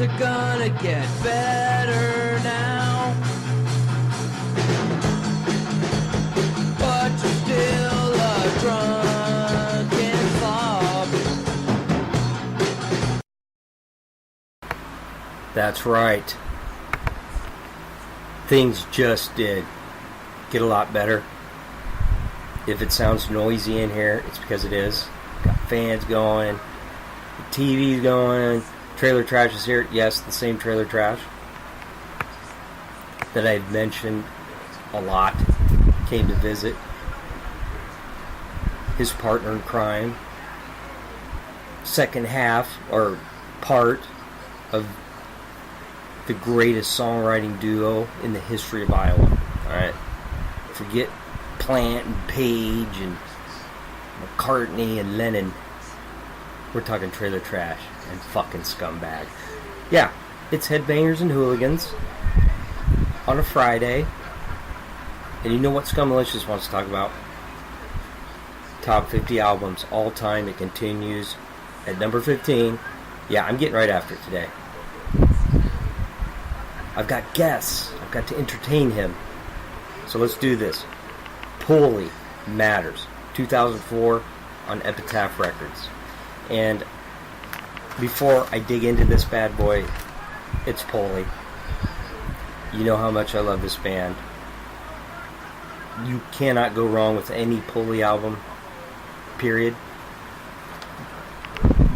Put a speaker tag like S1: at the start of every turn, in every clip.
S1: are gonna get better now. But you're still a drunken slob.
S2: That's right. Things just did get a lot better. If it sounds noisy in here, it's because it is. Got fans going, the TV's going, trailer trash is here. Yes, the same trailer trash that I've mentioned a lot came to visit. His partner in crime. Second half, or part, of the greatest songwriting duo in the history of Iowa. Alright? Forget Plant and Page and McCartney and Lennon. We're talking trailer trash and fucking scumbag. Yeah, it's Headbangers and Hooligans on a Friday. And you know what Scummalicious wants to talk about? Top 50 albums all time. It continues at number 15. Yeah, I'm getting right after it today. I've got guests. I've got to entertain him. So let's do this. Pulley Matters, 2004 on Epitaph Records. And before I dig into this bad boy, it's Pulley. You know how much I love this band. You cannot go wrong with any Pulley album, period.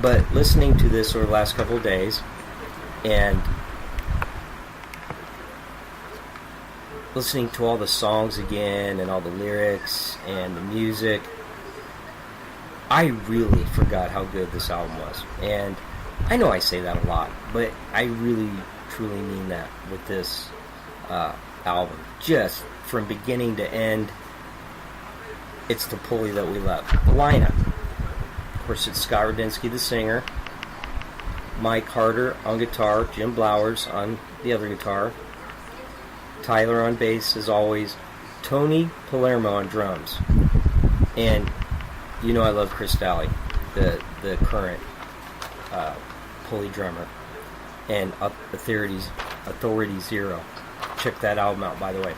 S2: But listening to this over the last couple of days and listening to all the songs again and all the lyrics and the music, I really forgot how good this album was. And I know I say that a lot, but I really, truly mean that with this album. Just from beginning to end, it's the Pulley that we love. The lineup. Of course, it's Scott Radinsky, the singer, Mike Harder on guitar, Jim Blowers on the other guitar, Tyler on bass, as always, Tony Palermo on drums, and you know I love Chris Daly, the current Pulley drummer, and Authority Zero. Check that album out, by the way.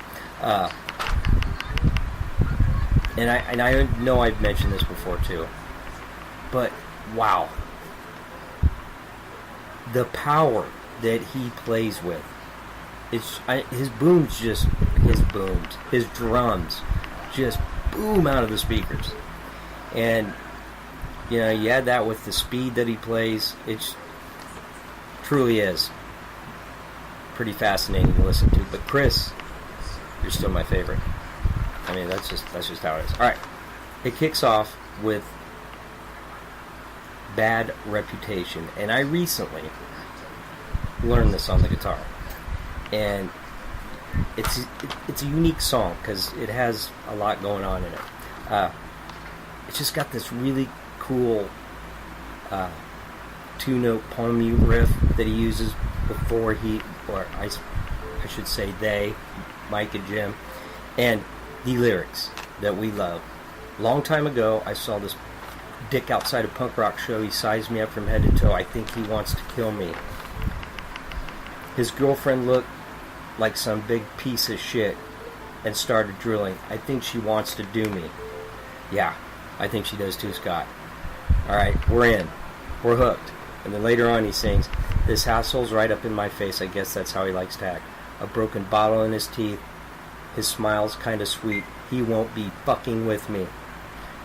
S2: And I know I've mentioned this before too, but wow, the power that he plays with. His drums just boom out of the speakers. And, you know, you add that with the speed that he plays, it truly is pretty fascinating to listen to. But Chris, you're still my favorite. I mean, that's just how it is. Alright, it kicks off with Bad Reputation. And I recently learned this on the guitar. And it's a unique song because it has a lot going on in it. It's just got this really cool two-note palm mute riff that he uses before I should say they, Mike and Jim, and the lyrics that we love. Long time ago, I saw this dick outside a punk rock show. He sized me up from head to toe. I think he wants to kill me. His girlfriend looked like some big piece of shit and started drooling. I think she wants to do me. Yeah, I think she does too, Scott. Alright, we're in. We're hooked. And then later on he sings, this asshole's right up in my face. I guess that's how he likes to act. A broken bottle in his teeth. His smile's kinda sweet. He won't be fucking with me.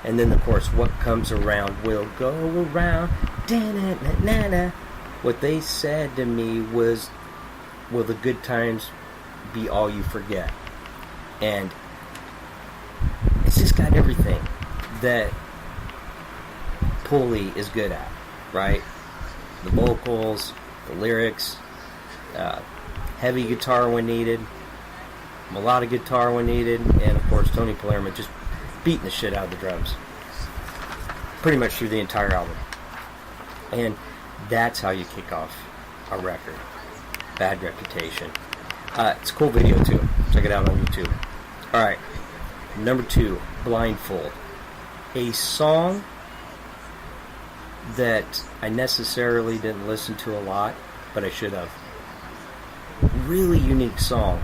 S2: And then, of course, what comes around will go around. Da-na-na-na-na. What they said to me was, will the good times be all you forget? And it's just got everything that Pulley is good at, right? The vocals, the lyrics, heavy guitar when needed, melodic guitar when needed, and of course Tony Palermo just beating the shit out of the drums pretty much through the entire album. And that's how you kick off a record. Bad Reputation. It's a cool video too. Check it out on YouTube. Alright, number 2, Blindfold. A song that I necessarily didn't listen to a lot, but I should have. Really unique song.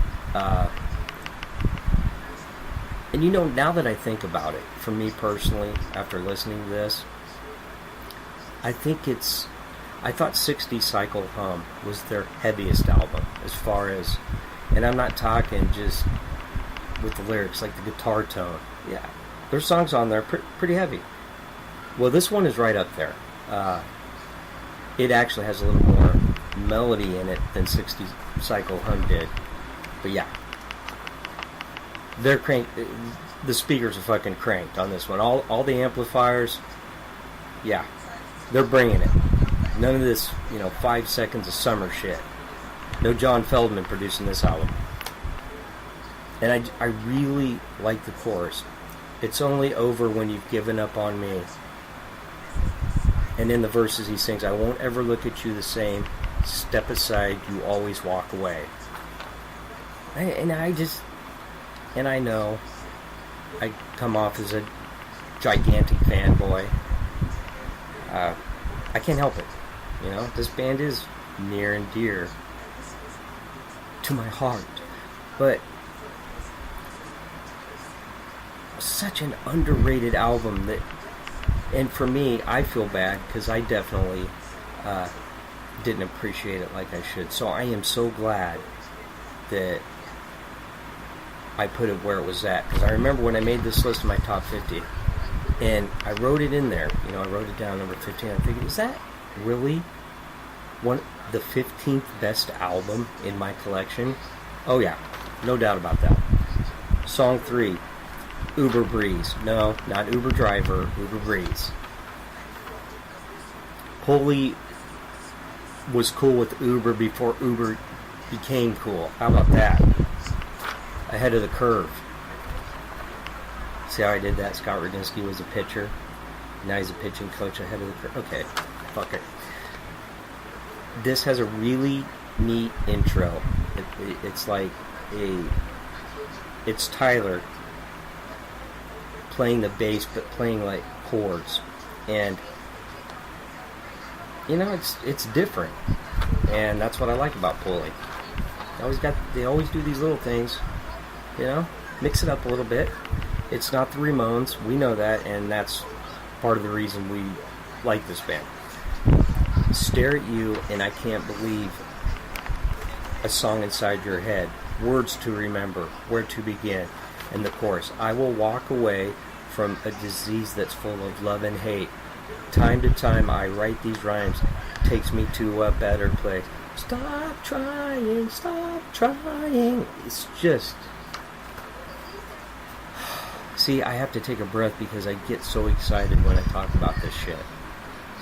S2: And now that I think about it, for me personally, after listening to this, I thought 60 Cycle Hum was their heaviest album, as far as, and I'm not talking just with the lyrics, like the guitar tone. Yeah, there's songs on there pretty heavy. Well, this one is right up there. It actually has a little more melody in it than 60 Cycle Hum did. But yeah, they're cranked. The speakers are fucking cranked on this one. All the amplifiers, yeah, they're bringing it. None of this, 5 seconds of summer shit. No John Feldman producing this album. And I really like the chorus. It's only over when you've given up on me. And in the verses he sings, I won't ever look at you the same. Step aside, you always walk away. And I know I come off as a gigantic fanboy. I can't help it. This band is near and dear to my heart. But such an underrated album that, and for me, I feel bad because I definitely didn't appreciate it like I should. So I am so glad that I put it where it was at, because I remember when I made this list of my top 50 and I wrote it in there, I wrote it down, number 15. I'm thinking, is that really the 15th best album in my collection? Oh yeah, no doubt about that. Song 3, Goober Breeze. No, not Uber Driver, Goober Breeze. Pulley was cool with Uber before Uber became cool. How about that? Ahead of the curve. See how I did that? Scott Radinsky was a pitcher. Now he's a pitching coach. Ahead of the curve. Okay, fuck it. This has a really neat intro. It's like it's Tyler playing the bass, but playing like chords, and it's different, and that's what I like about Pulley. They always do these little things, mix it up a little bit. It's not the Ramones, we know that, and that's part of the reason we like this band. Stare at You and I Can't Believe, a song inside your head, words to remember, where to begin, and the chorus, I will walk away from a disease that's full of love and hate. Time to time I write these rhymes, takes me to a better place. Stop trying, stop trying. It's just... See, I have to take a breath because I get so excited when I talk about this shit.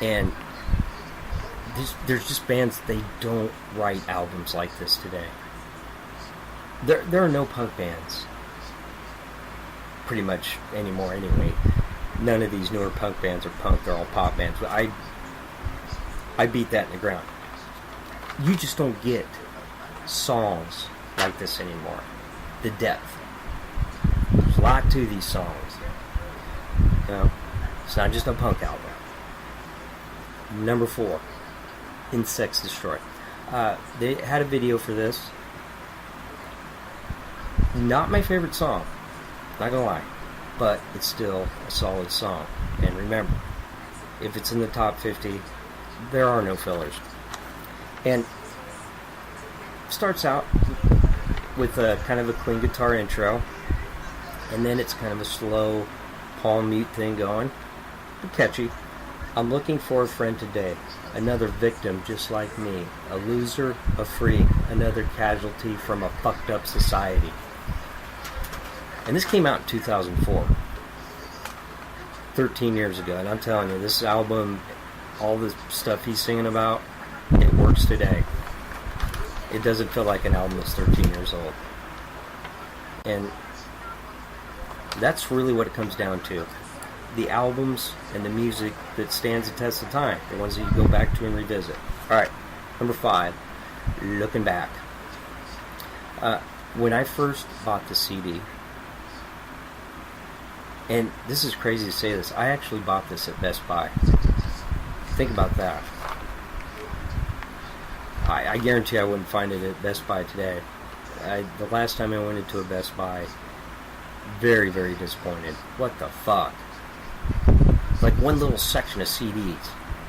S2: And there's just bands, they don't write albums like this today. There are no punk bands pretty much anymore anyway. None of these newer punk bands are punk, they're all pop bands. But I beat that in the ground. You just don't get songs like this anymore. The depth. There's a lot to these songs. It's not just a punk album. Number 4, Insects Destroy. They had a video for this. Not my favorite song, not gonna lie, but it's still a solid song. And remember, if it's in the top 50, there are no fillers. And starts out with a kind of a clean guitar intro, and then it's kind of a slow palm mute thing going, but catchy. I'm looking for a friend today, another victim just like me, a loser, a freak, another casualty from a fucked up society. And this came out in 2004, 13 years ago, and I'm telling you, this album, all the stuff he's singing about, it works today. It doesn't feel like an album that's 13 years old. And that's really what it comes down to. The albums and the music that stands the test of time, the ones that you go back to and revisit. Alright, number 5, Looking Back. When I first bought the CD, and this is crazy to say this, I actually bought this at Best Buy. Think about that. I guarantee I wouldn't find it at Best Buy today. The last time I went into a Best Buy, very, very disappointed. What the fuck? Like one little section of CDs.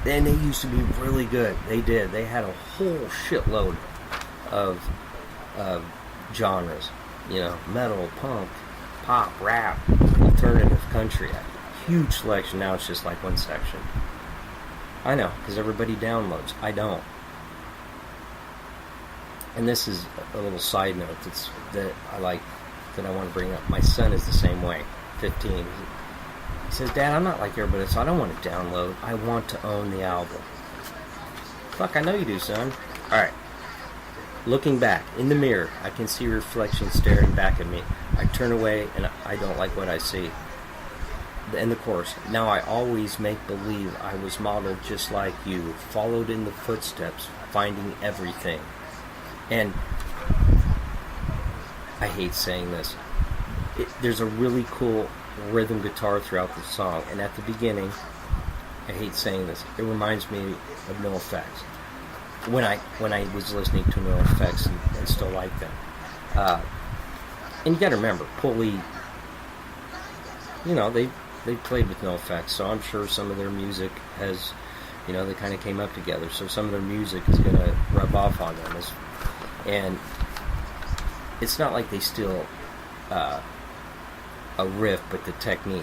S2: And they used to be really good. They did. They had a whole shitload of genres. You know, metal, punk, pop, rap, alternative, country. A huge selection. Now it's just like one section. I know, because everybody downloads. I don't. And this is a little side note that I want to bring up. My son is the same way. 15. He says, Dad, I'm not like everybody else. I don't want to download. I want to own the album. Fuck, I know you do, son. Alright. Looking back, in the mirror, I can see reflection staring back at me. I turn away and I don't like what I see. In the chorus, now I always make believe I was modeled just like you, followed in the footsteps, finding everything. And I hate saying this. There's a really cool rhythm guitar throughout the song, and at the beginning, I hate saying this, it reminds me of NoFX. When I was listening to NoFX and still like them. And you gotta remember, Pulley, you know, they played with NoFX, so I'm sure some of their music has, you know, they kind of came up together, so some of their music is gonna rub off on them. And it's not like they steal a riff, but the technique,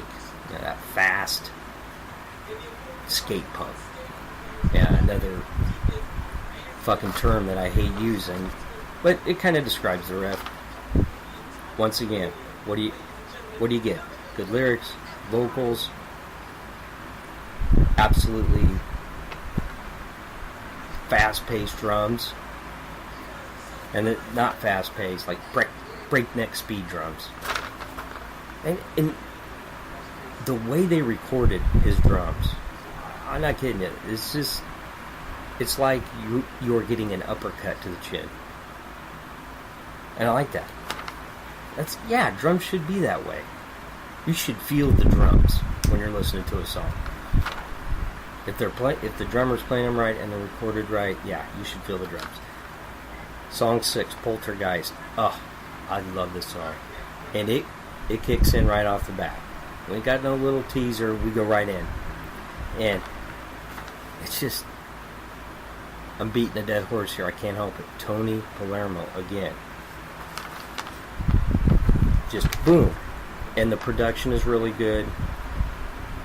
S2: you know, that fast skate punk. Yeah, another fucking term that I hate using, but it kind of describes the riff. Once again, what do you get? Good lyrics, vocals, absolutely fast-paced drums, and not fast-paced, like breakneck speed drums. And the way they recorded his drums, I'm not kidding you. It's like you're getting an uppercut to the chin. And I like that. Drums should be that way. You should feel the drums when you're listening to a song. If the drummer's playing them right and they're recorded right, yeah, you should feel the drums. Song 6, Poltergeist. Oh, I love this song. And it kicks in right off the bat. We ain't got no little teaser, we go right in. And it's just, I'm beating a dead horse here, I can't help it. Tony Palermo again. Just boom. And the production is really good.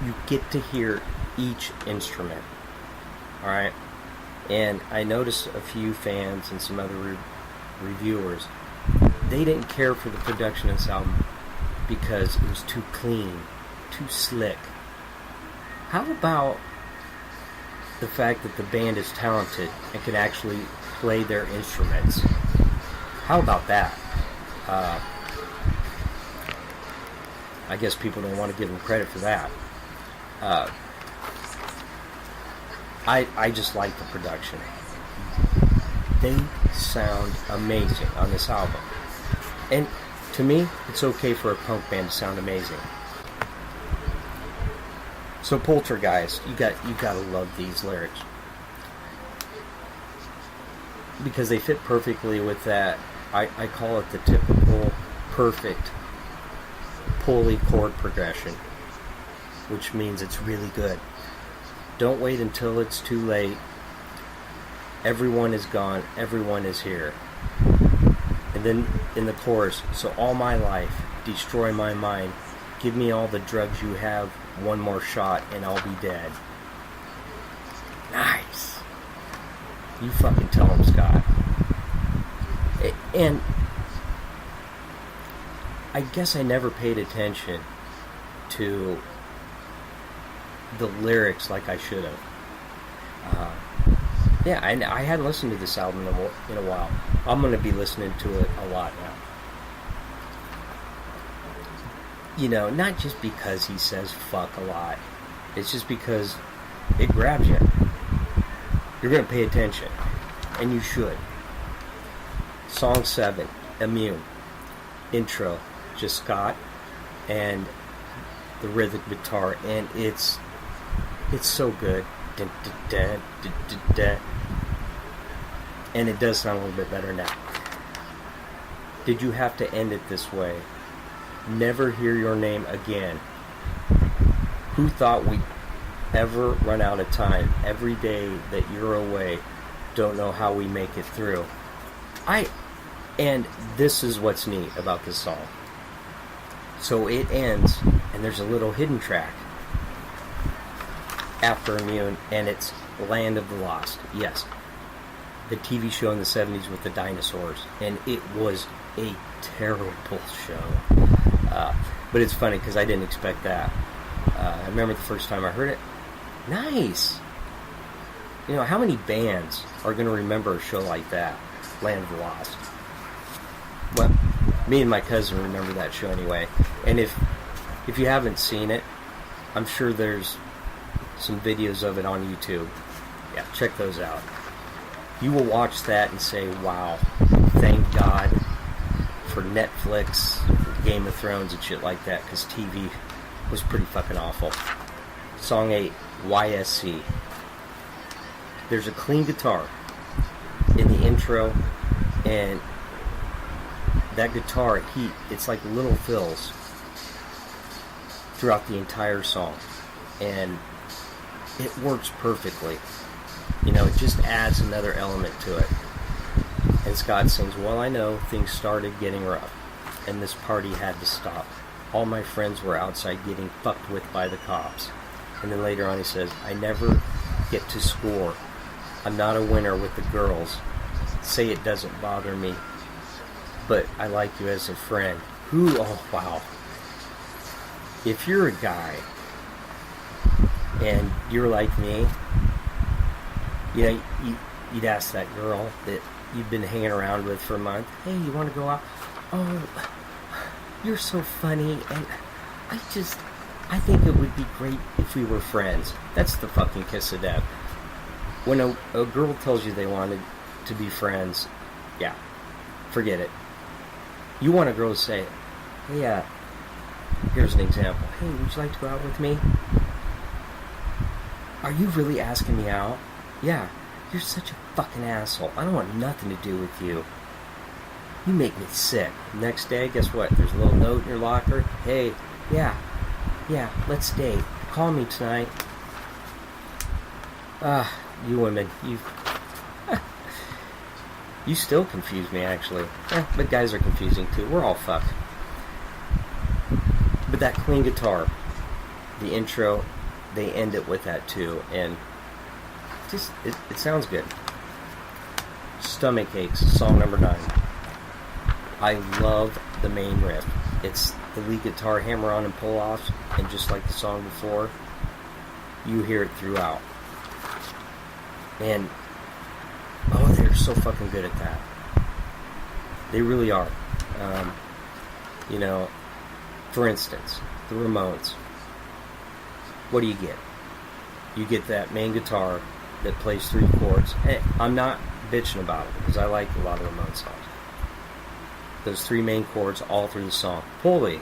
S2: You get to hear each instrument. Alright? And I noticed a few fans and some other reviewers, they didn't care for the production of this album because it was too clean, too slick. How about the fact that the band is talented and can actually play their instruments? How about that? I guess people don't want to give them credit for that. I just like the production. They sound amazing on this album. And to me, it's okay for a punk band to sound amazing. So Poltergeist, you gotta love these lyrics. Because they fit perfectly with that, I call it the typical perfect Pulley chord progression, which means it's really good. Don't wait until it's too late. Everyone is gone, everyone is here. And then in the chorus, so all my life, destroy my mind, give me all the drugs you have, one more shot and I'll be dead. Nice. You fucking tell him, Scott. And I guess I never paid attention to the lyrics like I should have. I hadn't listened to this album in a while. I'm going to be listening to it a lot now. You know, not just because he says fuck a lot. It's just because it grabs you. You're going to pay attention. And you should. Song 7, Immune. Intro, just Scott and the rhythmic guitar, and it's so good. Dun, dun, dun, dun, dun, dun. And it does sound a little bit better now. Did you have to end it this way? Never hear your name again. Who thought we'd ever run out of time? Every day that you're away, don't know how we make it through. And this is what's neat about this song. So it ends, and there's a little hidden track after Immune, and it's Land of the Lost. Yes, the TV show in the 70s with the dinosaurs, and it was a terrible show. But it's funny because I didn't expect that. I remember the first time I heard it. Nice! You know, how many bands are going to remember a show like that? Land of the Lost. Well, me and my cousin remember that show anyway. And if you haven't seen it, I'm sure there's some videos of it on YouTube. Yeah, check those out. You will watch that and say, wow, thank God for Netflix, Game of Thrones and shit like that, because TV was pretty fucking awful. Song 8, YSC. There's a clean guitar in the intro, and that guitar, it's like little fills throughout the entire song, and it works perfectly. You know, it just adds another element to it. And Scott sings, well, I know things started getting rough, and this party had to stop. All my friends were outside getting fucked with by the cops. And then later on he says, I never get to score. I'm not a winner with the girls. Say it doesn't bother me, but I like you as a friend. Ooh, oh wow. If you're a guy and you're like me, you know, you'd ask that girl that you've been hanging around with for a month, hey, you want to go out? Oh, you're so funny, and I think it would be great if we were friends. That's the fucking kiss of death. When a girl tells you they wanted to be friends, yeah, forget it. You want a girl to say, hey, here's an example. Hey, would you like to go out with me? Are you really asking me out? Yeah, you're such a fucking asshole. I don't want nothing to do with you. You make me sick. Next day, guess what? There's a little note in your locker. Hey, yeah, let's date. Call me tonight. You women, you still confuse me, actually. But guys are confusing too. We're all fucked. But that clean guitar, the intro, they end it with that too, and just it sounds good. Stomach Aches, song number 9. I love the main riff. It's the lead guitar hammer-on and pull-offs, and just like the song before, you hear it throughout. And they're so fucking good at that. They really are. You know, for instance, the Ramones. What do you get? You get that main guitar that plays 3 chords. Hey, I'm not bitching about it because I like a lot of Ramones songs. Those 3 main chords all through the song. Pulley,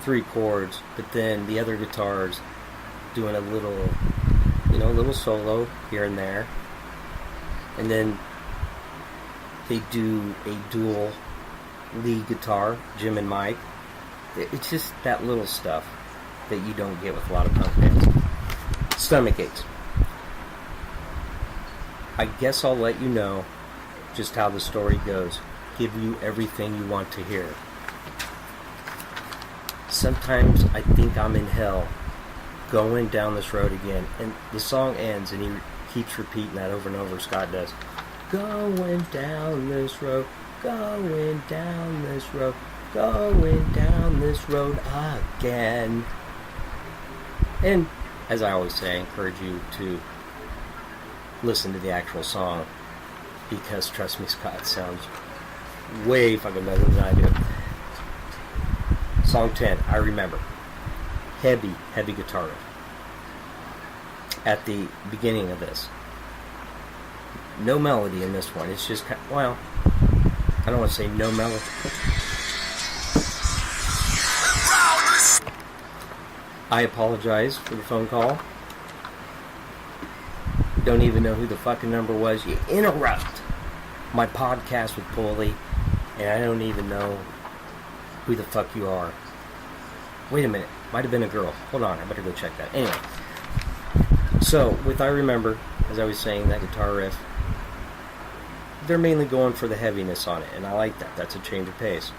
S2: 3 chords, but then the other guitars doing a little solo here and there. And then they do a dual lead guitar, Jim and Mike. It's just that little stuff that you don't get with a lot of punk bands. Stomach Aches. I guess I'll let you know just how the story goes. Give you everything you want to hear. Sometimes I think I'm in hell going down this road again. And the song ends and he keeps repeating that over and over. Scott does. Going down this road, going down this road, going down this road again. And as I always say, I encourage you to listen to the actual song, because trust me, Scott sounds way fucking better than I do. Song 10, I Remember. Heavy guitar riff at the beginning of this. No melody in this one. It's just kind of, well, I don't want to say no melody. I apologize for the phone call. Don't even know who the fucking number was. You interrupt. my podcast with Pulley, and I don't even know who the fuck you are. Wait a minute, might have been a girl. Hold on, I better go check that. Anyway, so with I Remember, as I was saying, that guitar riff, they're mainly going for the heaviness on it, and I like that. That's a change of pace.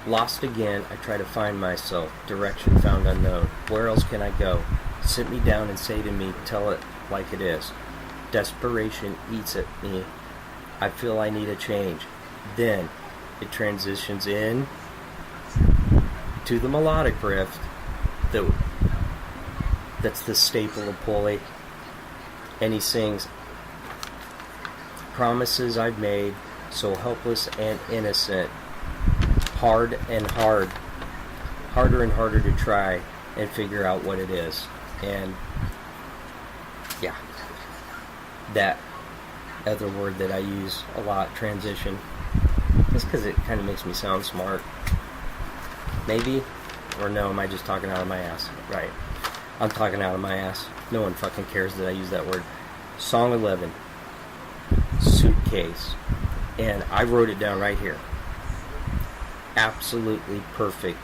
S2: Lost Again, I try to find myself, direction found unknown. Where else can I go? Sit me down and say to me, tell it like it is. Desperation eats at me. I feel I need a change. Then it transitions in to the melodic riff that's the staple of Pulley. And he sings, promises I've made, so helpless and innocent. Hard and hard. Harder and harder to try and figure out what it is. And yeah, that other word that I use a lot, transition, just because it kind of makes me sound smart. Maybe, or no, am I just talking out of my ass? Right, I'm talking out of my ass. No one fucking cares that I use that word. Song 11, Suitcase, and I wrote it down right here. Absolutely perfect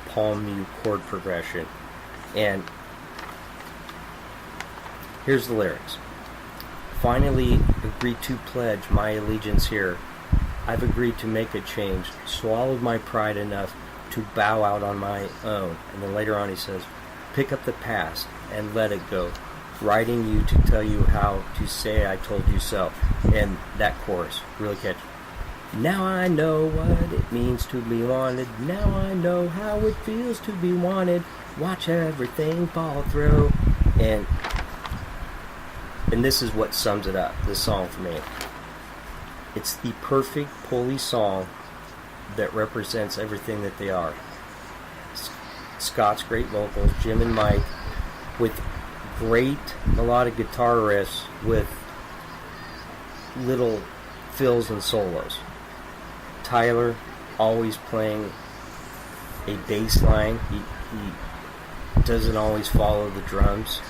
S2: palm mute chord progression. And here's the lyrics. Finally agreed to pledge my allegiance here. I've agreed to make a change. Swallowed my pride enough to bow out on my own. And then later on he says, pick up the past and let it go. Writing you to tell you how to say I told you so. And that chorus, really catchy. Now I know what it means to be wanted. Now I know how it feels to be wanted. Watch everything fall through. And this is what sums it up, this song for me. It's the perfect Pulley song that represents everything that they are. Scott's great vocals, Jim and Mike, with great melodic guitar riffs with little fills and solos. Tyler always playing a bass line. He doesn't always follow the drums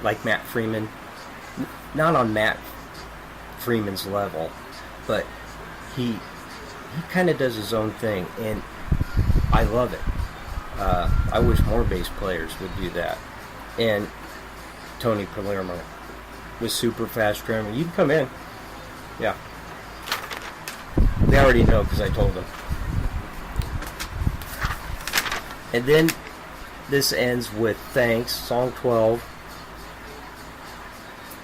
S2: like Matt Freeman. Not on Matt Freeman's level, but he kind of does his own thing, and I love it. I wish more bass players would do that. And Tony Palermo with super fast drumming. You can come in. Yeah. They already know because I told them. And then this ends with Thanks, song 12.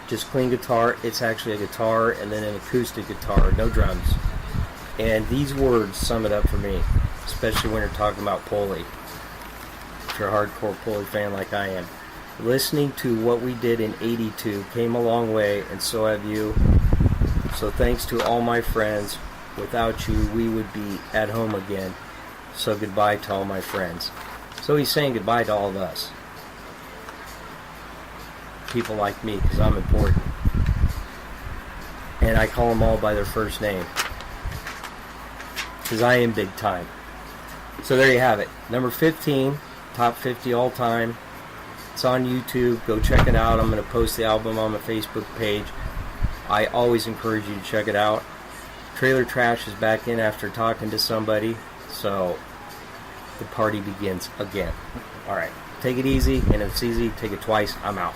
S2: Just clean guitar. It's actually a guitar and then an acoustic guitar, no drums. And these words sum it up for me, especially when you're talking about Pulley. If you're a hardcore Pulley fan like I am. Listening to what we did in 82 came a long way, and so have you. So thanks to all my friends. Without you, we would be at home again. So goodbye to all my friends. So he's saying goodbye to all of us. People like me, because I'm important. And I call them all by their first name. Because I am big time. So there you have it. Number 15, top 50 all time. It's on YouTube. Go check it out. I'm going to post the album on my Facebook page. I always encourage you to check it out. Trailer Trash is back in after talking to somebody, so the party begins again. Alright, take it easy, and if it's easy, take it twice. I'm out.